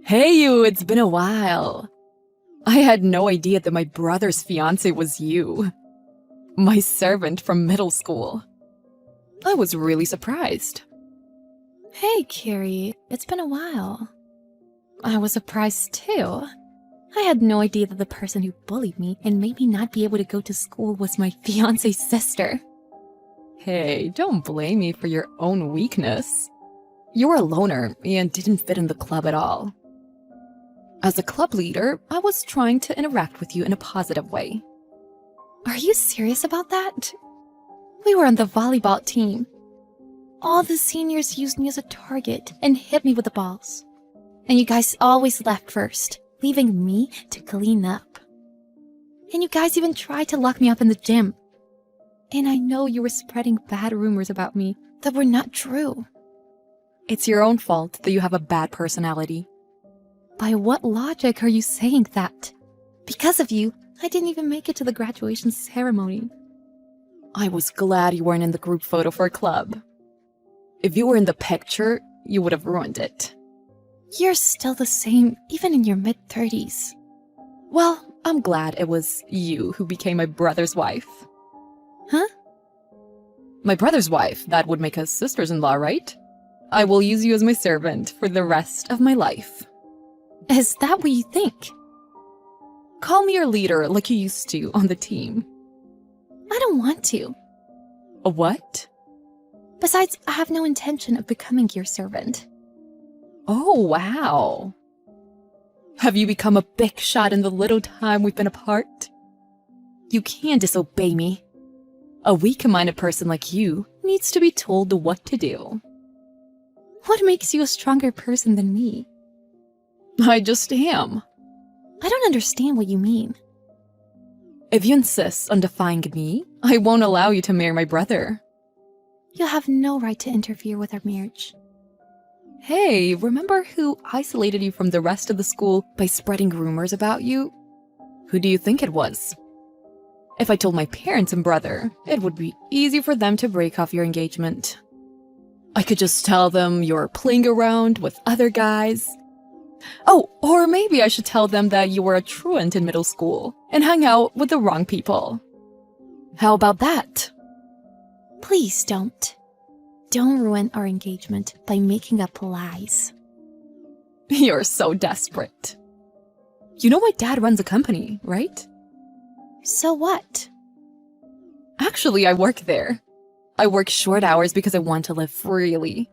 Hey you, it's been a while. I had no idea that my brother's fiancé was you. My servant from middle school. I was really surprised. Hey, Carrie, it's been a while. I was surprised too. I had no idea that the person who bullied me and made me not be able to go to school was my fiancé's sister. Hey, don't blame me for your own weakness. You were a loner and didn't fit in the club at all. As a club leader, I was trying to interact with you in a positive way. Are you serious about that? We were on the volleyball team. All the seniors used me as a target and hit me with the balls. And you guys always left first, leaving me to clean up. And you guys even tried to lock me up in the gym. And I know you were spreading bad rumors about me that were not true. It's your own fault that you have a bad personality. By what logic are you saying that? Because of you, I didn't even make it to the graduation ceremony. I was glad you weren't in the group photo for a club. If you were in the picture, you would have ruined it. You're still the same, even in your mid-30s. Well, I'm glad it was you who became my brother's wife. Huh? My brother's wife, that would make us sisters-in-law, right? I will use you as my servant for the rest of my life. Is that what you think? Call me your leader like you used to on the team. I don't want to. A what? Besides, I have no intention of becoming your servant. Oh, wow. Have you become a big shot in the little time we've been apart? You can't disobey me. A weak-minded person like you needs to be told what to do. What makes you a stronger person than me? I just am. I don't understand what you mean. If you insist on defying me, I won't allow you to marry my brother. You have no right to interfere with our marriage. Hey, remember who isolated you from the rest of the school by spreading rumors about you? Who do you think it was? If I told my parents and brother, it would be easy for them to break off your engagement. I could just tell them you're playing around with other guys. Oh, or maybe I should tell them that you were a truant in middle school and hung out with the wrong people. How about that? Please don't. Don't ruin our engagement by making up lies. You're so desperate. You know my dad runs a company, right? So what? Actually, I work there. I work short hours because I want to live freely.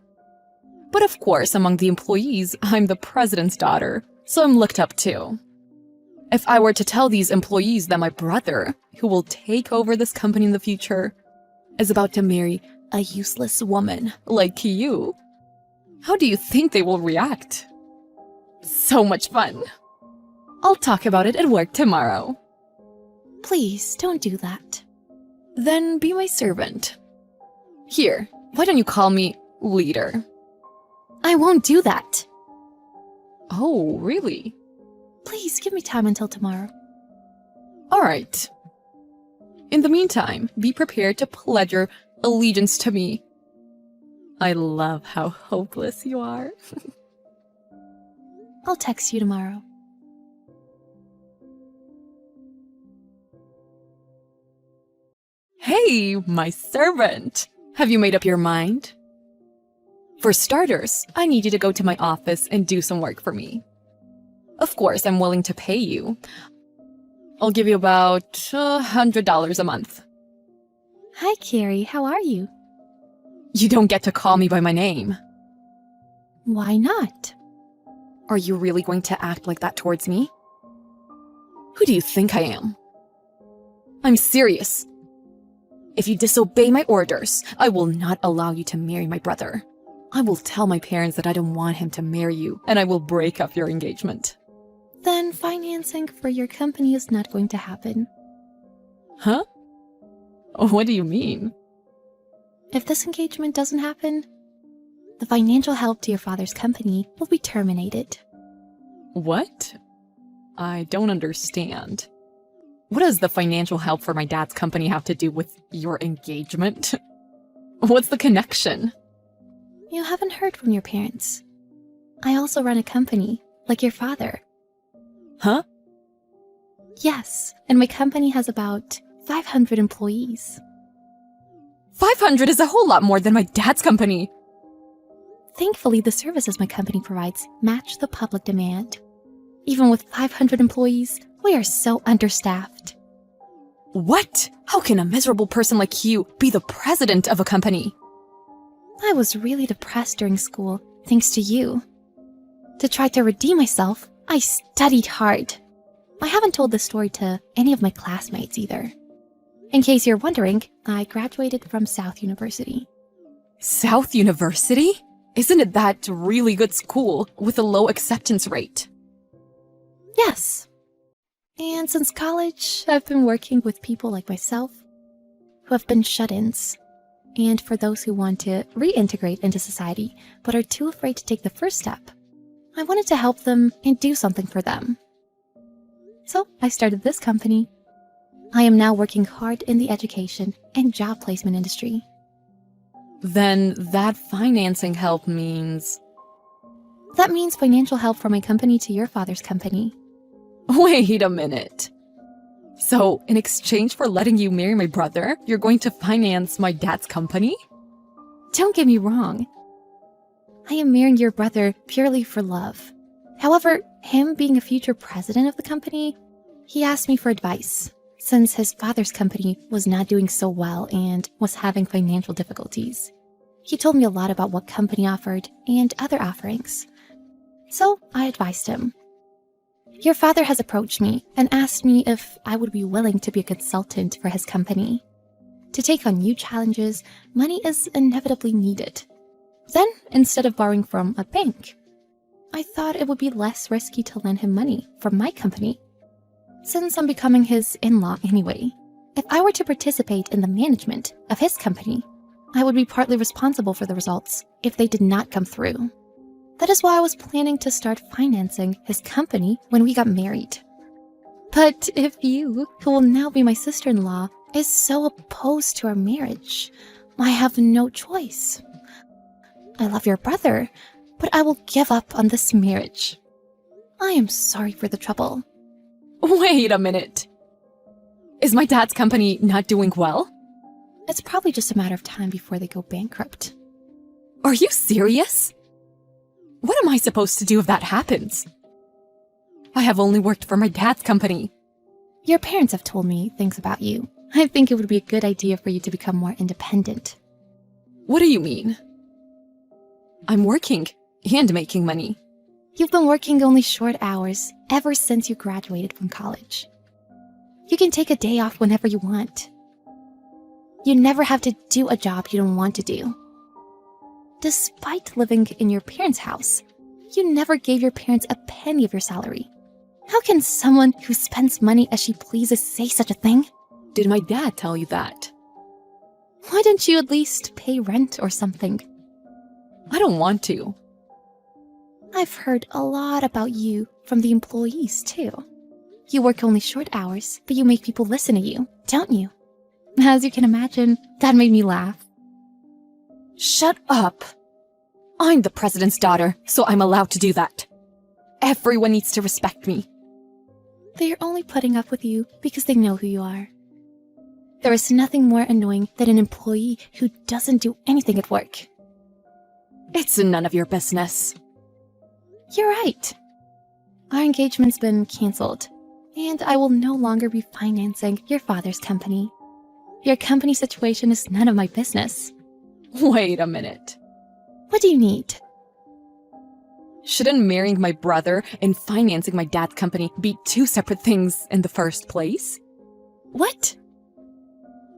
But of course, among the employees, I'm the president's daughter, so I'm looked up to. If I were to tell these employees that my brother, who will take over this company in the future, is about to marry a useless woman like you, how do you think they will react? So much fun. I'll talk about it at work tomorrow. Please, don't do that. Then be my servant. Here, why don't you call me leader? I won't do that. Oh, really? Please give me time until tomorrow. All right. In the meantime, be prepared to pledge your allegiance to me. I love how hopeless you are. I'll text you tomorrow. Hey, my servant! Have you made up your mind? For starters, I need you to go to my office and do some work for me. Of course, I'm willing to pay you. I'll give you about $100 a month. Hi, Carrie. How are you? You don't get to call me by my name. Why not? Are you really going to act like that towards me? Who do you think I am? I'm serious. If you disobey my orders, I will not allow you to marry my brother. I will tell my parents that I don't want him to marry you, and I will break up your engagement. Then financing for your company is not going to happen. Huh? What do you mean? If this engagement doesn't happen, the financial help to your father's company will be terminated. What? I don't understand. What does the financial help for my dad's company have to do with your engagement? What's the connection? You haven't heard from your parents. I also run a company, like your father. Huh? Yes, and my company has about 500 employees. 500 is a whole lot more than my dad's company. Thankfully, the services my company provides match the public demand. Even with 500 employees, we are so understaffed. What? How can a miserable person like you be the president of a company? I was really depressed during school, thanks to you. To try to redeem myself, I studied hard. I haven't told this story to any of my classmates either. In case you're wondering, I graduated from South University. South University? Isn't it that really good school with a low acceptance rate? Yes. And since college, I've been working with people like myself who have been shut-ins, and for those who want to reintegrate into society but are too afraid to take the first step. I wanted to help them and do something for them. So I started this company. I am now working hard in the education and job placement industry. Then that financing help means... That means financial help from my company to your father's company. Wait a minute. So, in exchange for letting you marry my brother, you're going to finance my dad's company? Don't get me wrong. I am marrying your brother purely for love. However, him being a future president of the company, he asked me for advice, since his father's company was not doing so well and was having financial difficulties. He told me a lot about what company offered and other offerings. So I advised him. Your father has approached me and asked me if I would be willing to be a consultant for his company. To take on new challenges, money is inevitably needed. Then, instead of borrowing from a bank, I thought it would be less risky to lend him money from my company. Since I'm becoming his in-law anyway, if I were to participate in the management of his company, I would be partly responsible for the results if they did not come through. That is why I was planning to start financing his company when we got married. But if you, who will now be my sister-in-law, is so opposed to our marriage, I have no choice. I love your brother, but I will give up on this marriage. I am sorry for the trouble. Wait a minute. Is my dad's company not doing well? It's probably just a matter of time before they go bankrupt. Are you serious? What am I supposed to do if that happens? I have only worked for my dad's company. Your parents have told me things about you. I think it would be a good idea for you to become more independent. What do you mean? I'm working and making money. You've been working only short hours ever since you graduated from college. You can take a day off whenever you want. You never have to do a job you don't want to do. Despite living in your parents' house, you never gave your parents a penny of your salary. How can someone who spends money as she pleases say such a thing? Did my dad tell you that? Why don't you at least pay rent or something? I don't want to. I've heard a lot about you from the employees, too. You work only short hours, but you make people listen to you, don't you? As you can imagine, that made me laugh. Shut up. I'm the president's daughter, so I'm allowed to do that. Everyone needs to respect me. They are only putting up with you because they know who you are. There is nothing more annoying than an employee who doesn't do anything at work. It's none of your business. You're right. Our engagement's been canceled, and I will no longer be financing your father's company. Your company situation is none of my business. Wait a minute. What do you need? Shouldn't marrying my brother and financing my dad's company be two separate things in the first place? What?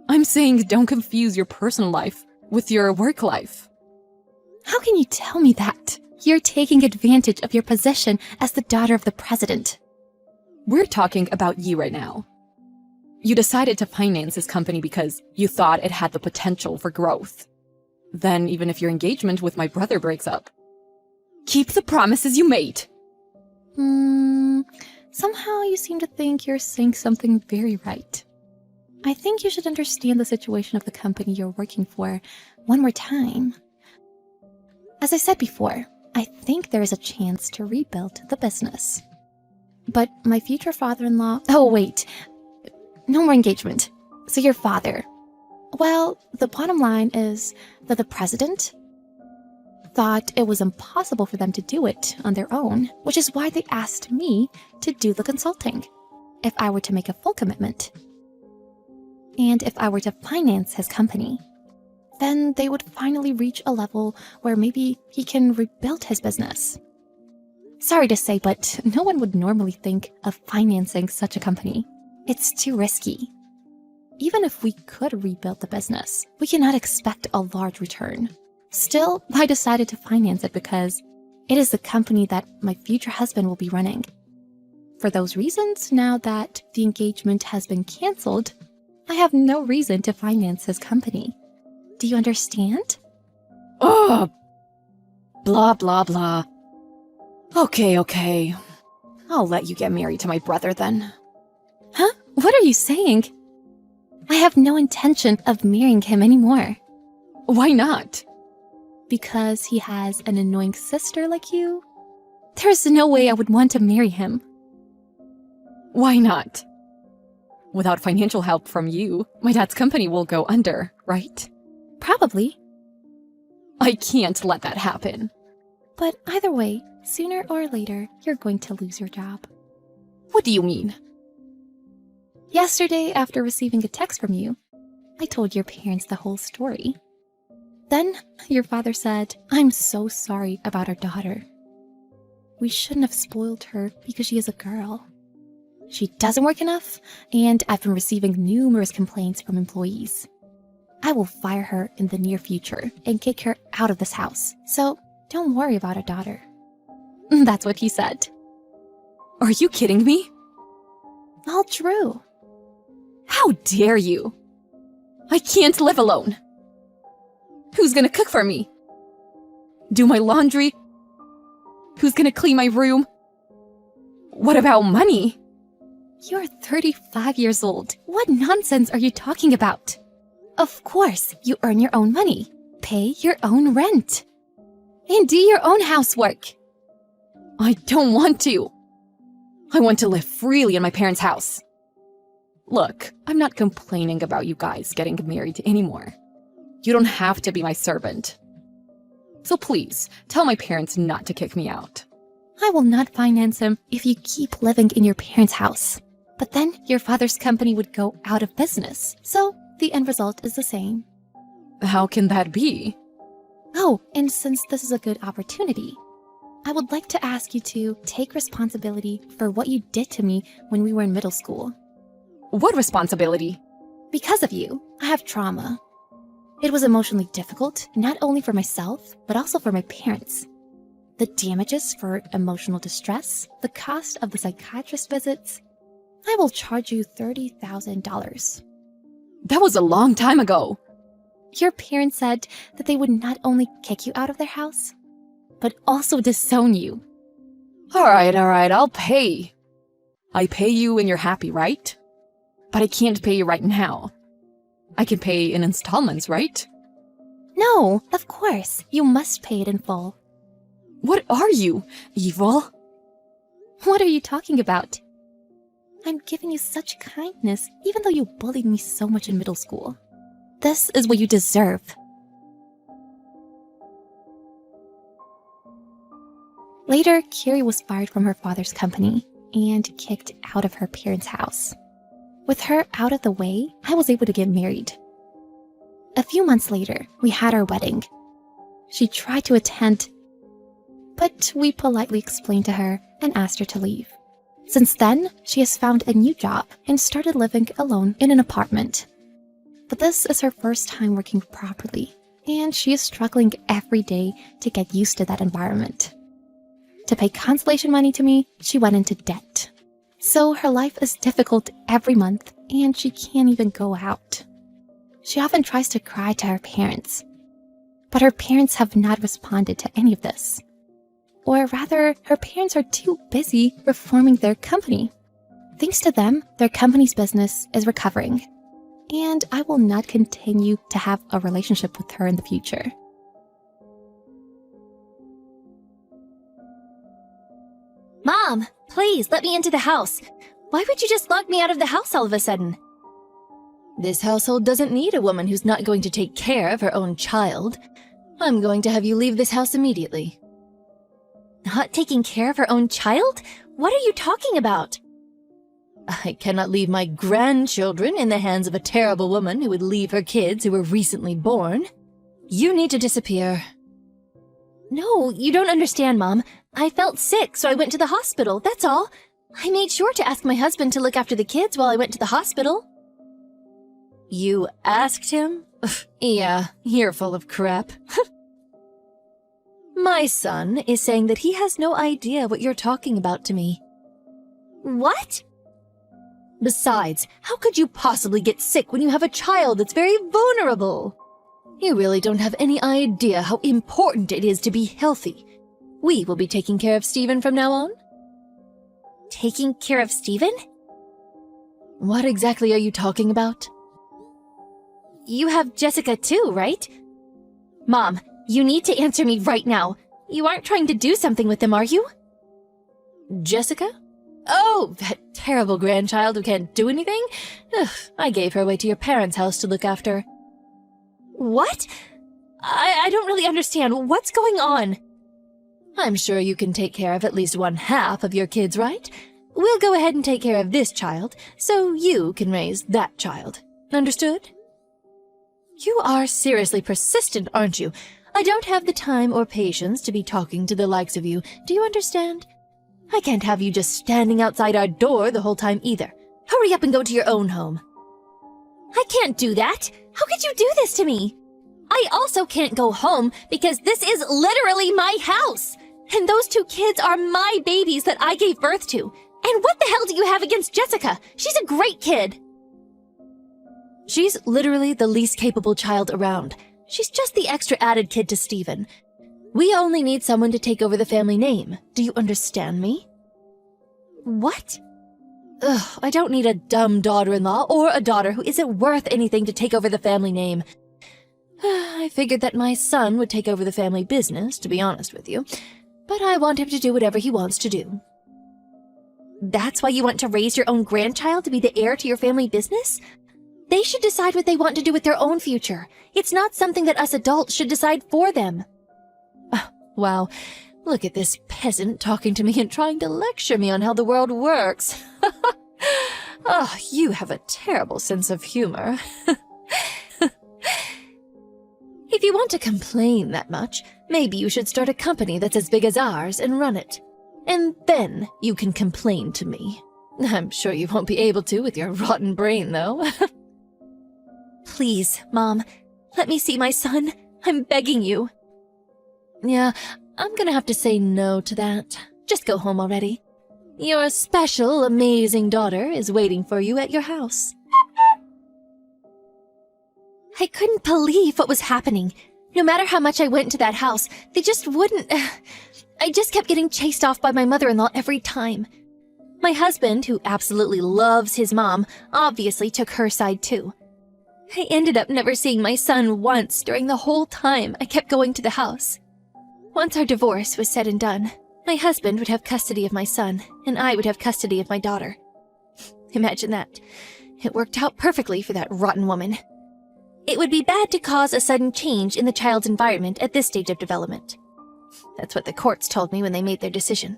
I'm saying don't confuse your personal life with your work life. How can you tell me that? You're taking advantage of your position as the daughter of the president. We're talking about you right now. You decided to finance his company because you thought it had the potential for growth. Then, even if your engagement with my brother breaks up, keep the promises you made. Somehow you seem to think you're saying something very right. I think you should understand the situation of the company you're working for one more time. As I said before, I think there is a chance to rebuild the business. But my future father-in-law... Oh, wait. No more engagement. So your father. Well, the bottom line is that the president thought it was impossible for them to do it on their own, which is why they asked me to do the consulting, if I were to make a full commitment. And if I were to finance his company, then they would finally reach a level where maybe he can rebuild his business. Sorry to say, but no one would normally think of financing such a company. It's too risky. Even if we could rebuild the business, we cannot expect a large return. Still, I decided to finance it because it is the company that my future husband will be running. For those reasons, now that the engagement has been canceled, I have no reason to finance his company. Do you understand? Ugh. Blah, blah, blah. Okay. I'll let you get married to my brother then. Huh? What are you saying? I have no intention of marrying him anymore. Why not? Because he has an annoying sister like you? There's no way I would want to marry him. Why not? Without financial help from you, my dad's company will go under, right? Probably. I can't let that happen. But either way, sooner or later, you're going to lose your job. What do you mean? Yesterday, after receiving a text from you, I told your parents the whole story. Then, your father said, "I'm so sorry about our daughter. We shouldn't have spoiled her because she is a girl. She doesn't work enough, and I've been receiving numerous complaints from employees. I will fire her in the near future and kick her out of this house, so don't worry about our daughter." That's what he said. Are you kidding me? All true. How dare you? I can't live alone. Who's gonna cook for me? Do my laundry? Who's gonna clean my room? What about money? You're 35 years old. What nonsense are you talking about? Of course, you earn your own money, pay your own rent, and do your own housework. I don't want to. I want to live freely in my parents' house. Look, I'm not complaining about you guys getting married anymore. You don't have to be my servant. So please, tell my parents not to kick me out. I will not finance him if you keep living in your parents' house. But then your father's company would go out of business, so the end result is the same. How can that be? Oh, and since this is a good opportunity, I would like to ask you to take responsibility for what you did to me when we were in middle school. What responsibility? Because of you, I have trauma. It was emotionally difficult, not only for myself, but also for my parents. The damages for emotional distress, the cost of the psychiatrist visits. I will charge you $30,000. That was a long time ago. Your parents said that they would not only kick you out of their house, but also disown you. All right, I'll pay. I pay you when you're happy, right? But I can't pay you right now. I can pay in installments, right? No, of course. You must pay it in full. What are you, evil? What are you talking about? I'm giving you such kindness, even though you bullied me so much in middle school. This is what you deserve. Later, Carrie was fired from her father's company and kicked out of her parents' house. With her out of the way, I was able to get married. A few months later, we had our wedding. She tried to attend, but we politely explained to her and asked her to leave. Since then, she has found a new job and started living alone in an apartment. But this is her first time working properly, and she is struggling every day to get used to that environment. To pay consolation money to me, she went into debt. So her life is difficult every month, and she can't even go out. She often tries to cry to her parents, but her parents have not responded to any of this. Or rather, her parents are too busy reforming their company. Thanks to them, their company's business is recovering, and I will not continue to have a relationship with her in the future. Mom, please, let me into the house. Why would you just lock me out of the house all of a sudden? This household doesn't need a woman who's not going to take care of her own child. I'm going to have you leave this house immediately. Not taking care of her own child? What are you talking about? I cannot leave my grandchildren in the hands of a terrible woman who would leave her kids who were recently born. You need to disappear. No, you don't understand, Mom. I felt sick, so I went to the hospital, that's all. I made sure to ask my husband to look after the kids while I went to the hospital. You asked him? Yeah, you're full of crap. My son is saying that he has no idea what you're talking about to me. What? Besides, how could you possibly get sick when you have a child that's very vulnerable? You really don't have any idea how important it is to be healthy. We will be taking care of Stephen from now on. Taking care of Stephen? What exactly are you talking about? You have Jessica too, right? Mom, you need to answer me right now. You aren't trying to do something with them, are you? Jessica? Oh, that terrible grandchild who can't do anything? Ugh, I gave her away to your parents' house to look after. What? I don't really understand. What's going on? I'm sure you can take care of at least one half of your kids, right? We'll go ahead and take care of this child, so you can raise that child. Understood? You are seriously persistent, aren't you? I don't have the time or patience to be talking to the likes of you. Do you understand? I can't have you just standing outside our door the whole time either. Hurry up and go to your own home. I can't do that. How could you do this to me? I also can't go home because this is literally my house. And those two kids are my babies that I gave birth to. And what the hell do you have against Jessica? She's a great kid. She's literally the least capable child around. She's just the extra added kid to Stephen. We only need someone to take over the family name. Do you understand me? What? Ugh, I don't need a dumb daughter-in-law or a daughter who isn't worth anything to take over the family name. I figured that my son would take over the family business, to be honest with you. But I want him to do whatever he wants to do. That's why you want to raise your own grandchild to be the heir to your family business? They should decide what they want to do with their own future. It's not something that us adults should decide for them. Wow, look at this peasant talking to me and trying to lecture me on how the world works. Oh, you have a terrible sense of humor. If you want to complain that much, maybe you should start a company that's as big as ours and run it. And then you can complain to me. I'm sure you won't be able to with your rotten brain, though. Please, Mom, let me see my son. I'm begging you. Yeah, I'm gonna have to say no to that. Just go home already. Your special, amazing daughter is waiting for you at your house. I couldn't believe what was happening. No matter how much I went into that house, they just wouldn't... I just kept getting chased off by my mother-in-law every time. My husband, who absolutely loves his mom, obviously took her side too. I ended up never seeing my son once during the whole time I kept going to the house. Once our divorce was said and done, my husband would have custody of my son, and I would have custody of my daughter. Imagine that. It worked out perfectly for that rotten woman. It would be bad to cause a sudden change in the child's environment at this stage of development. That's what the courts told me when they made their decision.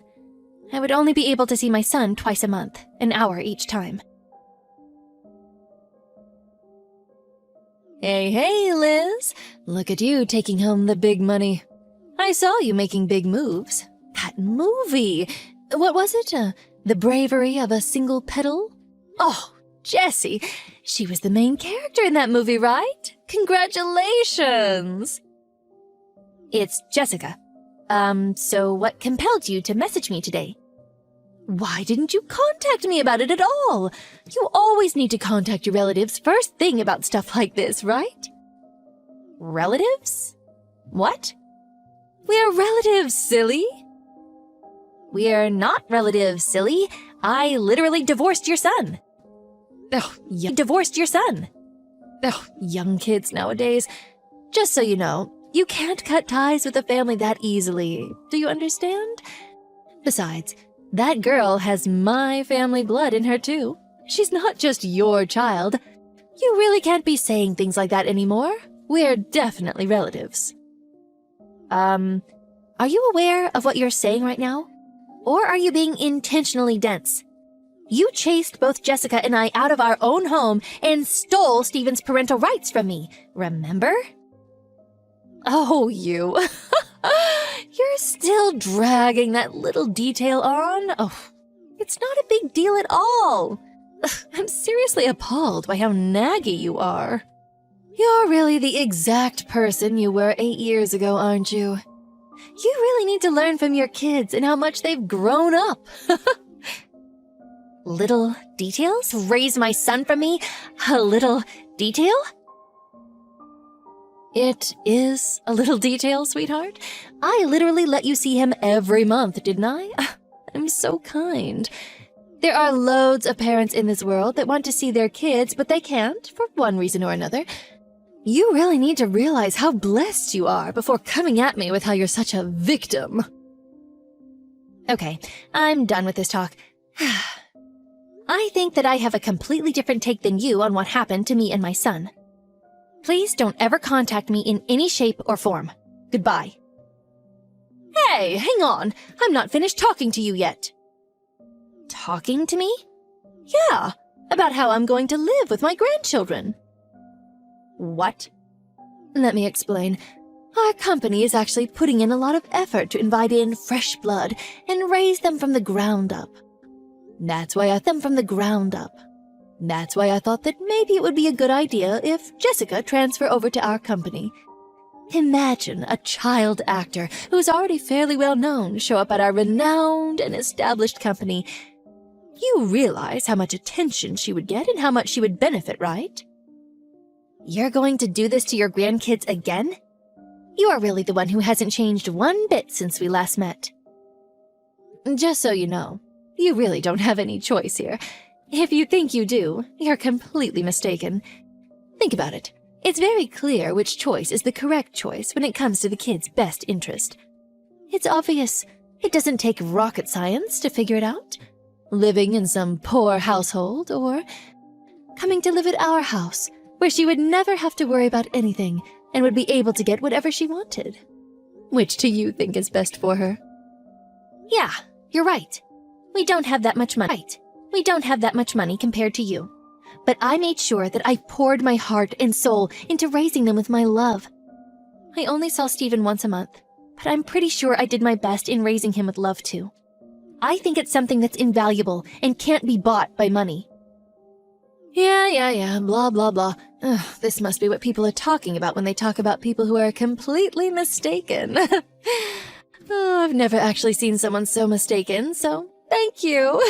I would only be able to see my son twice a month, an hour each time. Hey, Liz. Look at you taking home the big money. I saw you making big moves. That movie! What was it? The Bravery of a Single Petal? Oh, Jessie. She was the main character in that movie, right? Congratulations! It's Jessica. So what compelled you to message me today? Why didn't you contact me about it at all? You always need to contact your relatives first thing about stuff like this, right? Relatives? What? We're relatives, silly. We're not relatives, silly. I literally divorced your son. Oh, you divorced your son. Oh, young kids nowadays. Just so you know, you can't cut ties with a family that easily. Do you understand? Besides, That girl has my family blood in her too. She's not just your child. You really can't be saying things like that anymore. We're definitely relatives. Are you aware of what you're saying right now? Or are you being intentionally dense? You chased both Jessica and I out of our own home and stole Steven's parental rights from me, remember? Oh, you. You're still dragging that little detail on? Oh, it's not a big deal at all. I'm seriously appalled by how naggy you are. You're really the exact person you were 8 years ago, aren't you? You really need to learn from your kids and how much they've grown up. Little details? Raise my son from me? A little detail? It is a little detail, sweetheart. I literally let you see him every month, didn't I? I'm so kind. There are loads of parents in this world that want to see their kids, but they can't, for one reason or another. You really need to realize how blessed you are before coming at me with how you're such a victim. Okay, I'm done with this talk. I think that I have a completely different take than you on what happened to me and my son. Please don't ever contact me in any shape or form. Goodbye. Hey, hang on. I'm not finished talking to you yet. Talking to me? Yeah, about how I'm going to live with my grandchildren. What? Let me explain. Our company is actually putting in a lot of effort to invite in fresh blood and raise them from the ground up. That's why I thought that maybe it would be a good idea if Jessica transfer over to our company. Imagine a child actor who's already fairly well known show up at our renowned and established company. You realize how much attention she would get and how much she would benefit, right? You're going to do this to your grandkids again? You are really the one who hasn't changed one bit since we last met. Just so you know, you really don't have any choice here. If you think you do, you're completely mistaken. Think about it. It's very clear which choice is the correct choice when it comes to the kid's best interest. It's obvious. It doesn't take rocket science to figure it out. Living in some poor household, or coming to live at our house, where she would never have to worry about anything and would be able to get whatever she wanted. Which do you think is best for her? Yeah, you're right. We don't have that much money. We don't have that much money compared to you. But I made sure that I poured my heart and soul into raising them with my love. I only saw Steven once a month, but I'm pretty sure I did my best in raising him with love too. I think it's something that's invaluable and can't be bought by money. Yeah, blah, blah, blah. Ugh, this must be what people are talking about when they talk about people who are completely mistaken. Oh, I've never actually seen someone so mistaken, so thank you.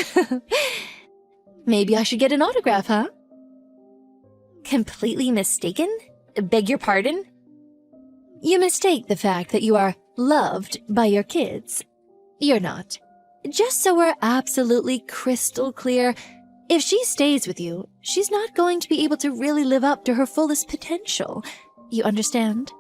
Maybe I should get an autograph, huh? Completely mistaken? Beg your pardon? You mistake the fact that you are loved by your kids. You're not. Just so we're absolutely crystal clear, if she stays with you, she's not going to be able to really live up to her fullest potential. You understand?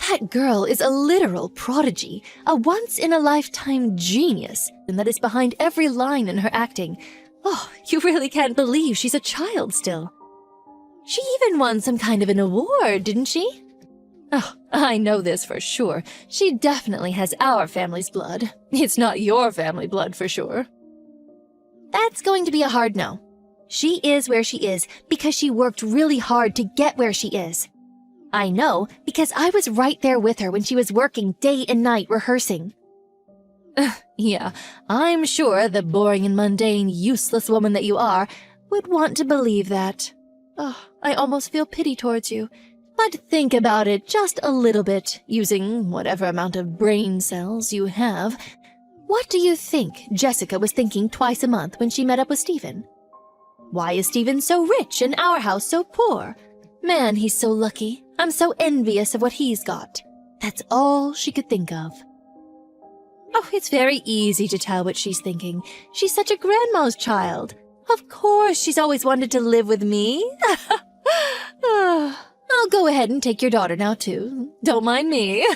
That girl is a literal prodigy, a once-in-a-lifetime genius, and that is behind every line in her acting. Oh, you really can't believe she's a child still. She even won some kind of an award, didn't she? Oh, I know this for sure. She definitely has our family's blood. It's not your family blood for sure. That's going to be a hard no. She is where she is because she worked really hard to get where she is. I know because I was right there with her when she was working day and night rehearsing. Yeah, I'm sure the boring and mundane, useless woman that you are would want to believe that. Oh, I almost feel pity towards you. But think about it just a little bit, using whatever amount of brain cells you have. What do you think Jessica was thinking twice a month when she met up with Steven? Why is Steven so rich and our house so poor? Man, he's so lucky. I'm so envious of what he's got. That's all she could think of. Oh, it's very easy to tell what she's thinking. She's such a grandma's child. Of course she's always wanted to live with me. I'll go ahead and take your daughter now, too. Don't mind me.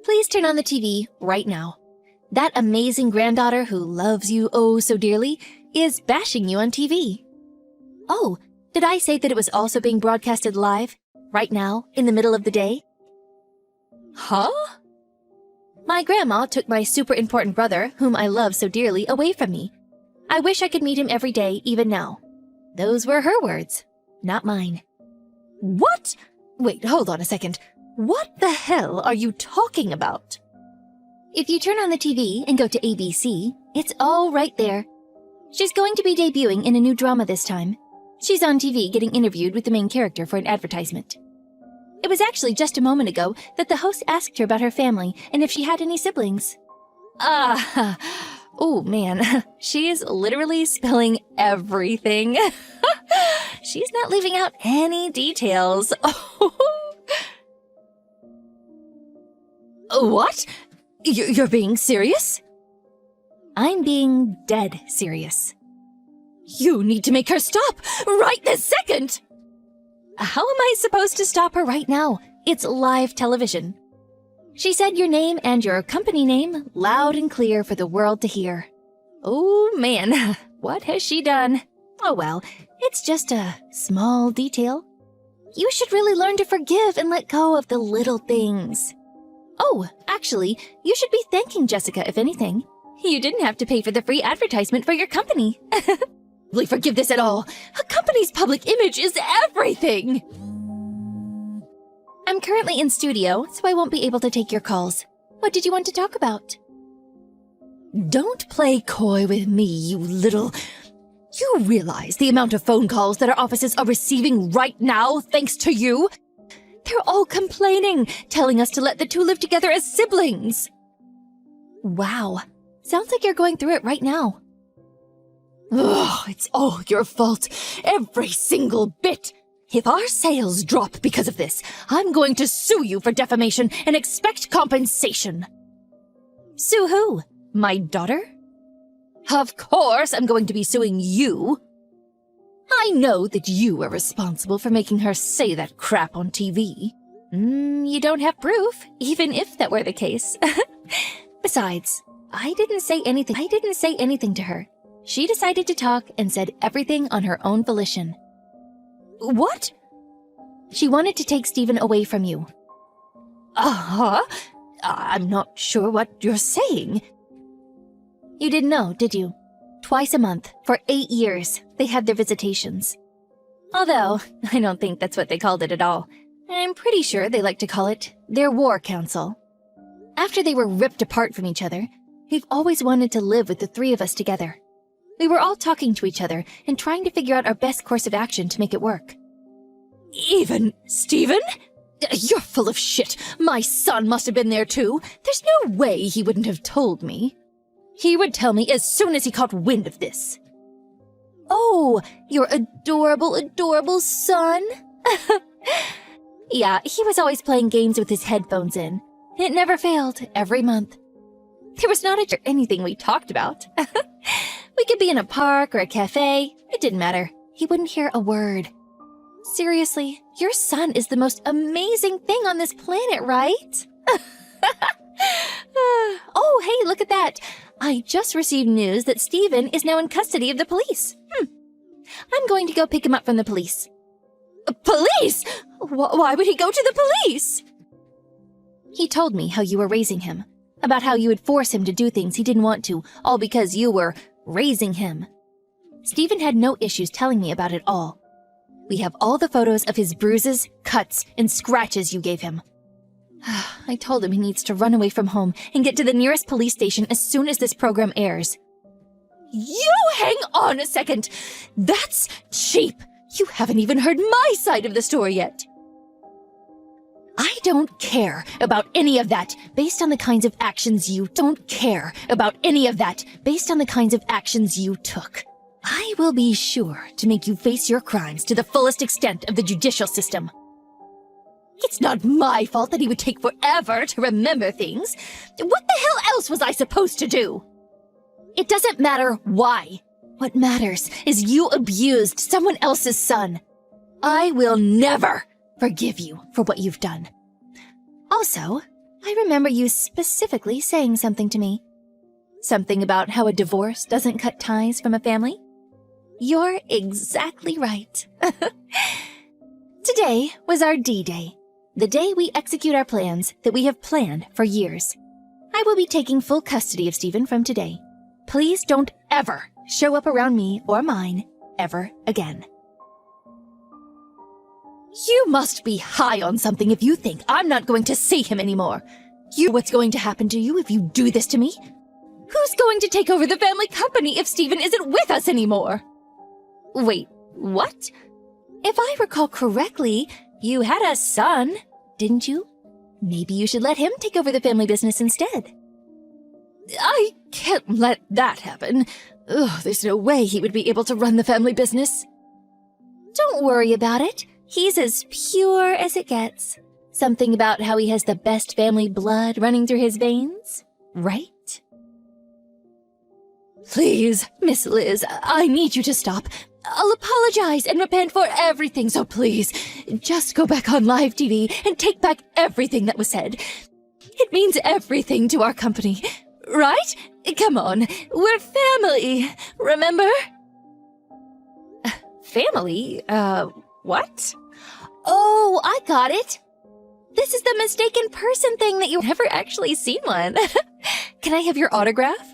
Please turn on the TV right now. That amazing granddaughter who loves you oh so dearly is bashing you on TV. Oh, did I say that it was also being broadcasted live, right now, in the middle of the day? Huh? My grandma took my super important brother, whom I love so dearly, away from me. I wish I could meet him every day, even now. Those were her words, not mine. What? Wait, hold on a second. What the hell are you talking about? If you turn on the TV and go to ABC, it's all right there. She's going to be debuting in a new drama this time. She's on TV getting interviewed with the main character for an advertisement. It was actually just a moment ago that the host asked her about her family and if she had any siblings. Oh man, she is literally spilling everything. She's not leaving out any details. What? You're being serious? I'm being dead serious. You need to make her stop right this second! How am I supposed to stop her right now? It's live television. She said your name and your company name loud and clear for the world to hear. Oh man, what has she done? Oh well, it's just a small detail. You should really learn to forgive and let go of the little things. Oh, actually, you should be thanking Jessica if anything. You didn't have to pay for the free advertisement for your company. Really forgive this at all. A company's public image is everything. I'm currently in studio, so I won't be able to take your calls. What did you want to talk about? Don't play coy with me, you little... You realize the amount of phone calls that our offices are receiving right now thanks to you? They're all complaining, telling us to let the two live together as siblings. Wow. Sounds like you're going through it right now. Ugh, it's all your fault. Every single bit. If our sales drop because of this, I'm going to sue you for defamation and expect compensation. Sue who? My daughter? Of course I'm going to be suing you. I know that you are responsible for making her say that crap on TV. You don't have proof, even if that were the case. Besides, I didn't say anything to her. She decided to talk and said everything on her own volition. What? She wanted to take Stephen away from you. Uh-huh. I'm not sure what you're saying. You didn't know, did you? Twice a month, for 8 years, they had their visitations. Although, I don't think that's what they called it at all. I'm pretty sure they like to call it their war council. After they were ripped apart from each other, we've always wanted to live with the three of us together. We were all talking to each other and trying to figure out our best course of action to make it work. Even Stephen? You're full of shit. My son must have been there too. There's no way he wouldn't have told me. He would tell me as soon as he caught wind of this. Oh, your adorable, adorable son? Yeah, he was always playing games with his headphones in. It never failed, every month. There was not anything we talked about. We could be in a park or a cafe. It didn't matter. He wouldn't hear a word. Seriously, your son is the most amazing thing on this planet, right? Oh, hey, look at that. I just received news that Stephen is now in custody of the police. I'm going to go pick him up from the police. Police? Why would he go to the police? He told me how you were raising him, about how you would force him to do things he didn't want to, all because you were raising him. Stephen had no issues telling me about it all. We have all the photos of his bruises, cuts, and scratches you gave him. I told him he needs to run away from home and get to the nearest police station as soon as this program airs. You hang on a second. That's cheap. You haven't even heard my side of the story yet. I don't care about any of that based on the kinds of actions you took. I will be sure to make you face your crimes to the fullest extent of the judicial system. It's not my fault that he would take forever to remember things. What the hell else was I supposed to do? It doesn't matter why. What matters is you abused someone else's son. I will never forgive you for what you've done. Also, I remember you specifically saying something to me. Something about how a divorce doesn't cut ties from a family? You're exactly right. Today was our D-Day, the day we execute our plans that we have planned for years. I will be taking full custody of Stephen from today. Please don't ever show up around me or mine ever again. You must be high on something if you think I'm not going to see him anymore. You know what's going to happen to you if you do this to me? Who's going to take over the family company if Stephen isn't with us anymore? Wait, what? If I recall correctly, you had a son, didn't you? Maybe you should let him take over the family business instead. I can't let that happen. Ugh, there's no way he would be able to run the family business. Don't worry about it. He's as pure as it gets. Something about how he has the best family blood running through his veins, right? Please, Miss Liz, I need you to stop. I'll apologize and repent for everything, so please, just go back on live TV and take back everything that was said. It means everything to our company, right? Come on, we're family, remember? Family? What? Oh, I got it. This is the mistaken person thing that you've never actually seen one. Can I have your autograph?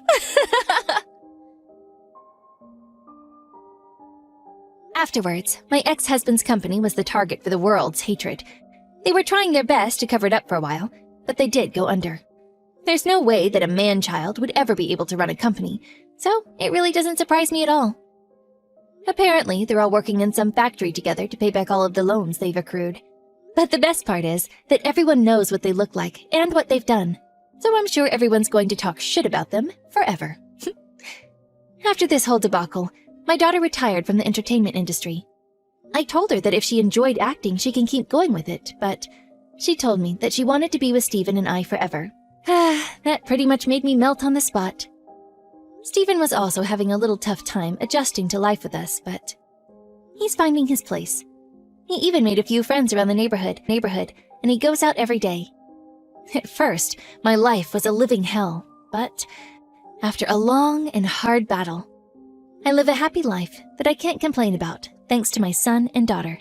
Afterwards, my ex-husband's company was the target for the world's hatred. They were trying their best to cover it up for a while, but they did go under. There's no way that a man-child would ever be able to run a company, so it really doesn't surprise me at all. Apparently, they're all working in some factory together to pay back all of the loans they've accrued. But the best part is that everyone knows what they look like and what they've done, so I'm sure everyone's going to talk shit about them forever. After this whole debacle, my daughter retired from the entertainment industry. I told her that if she enjoyed acting, she can keep going with it, but she told me that she wanted to be with Stephen and I forever. That pretty much made me melt on the spot. Stephen was also having a little tough time adjusting to life with us, but he's finding his place. He even made a few friends around the neighborhood, and he goes out every day. At first, my life was a living hell, but after a long and hard battle, I live a happy life that I can't complain about, thanks to my son and daughter.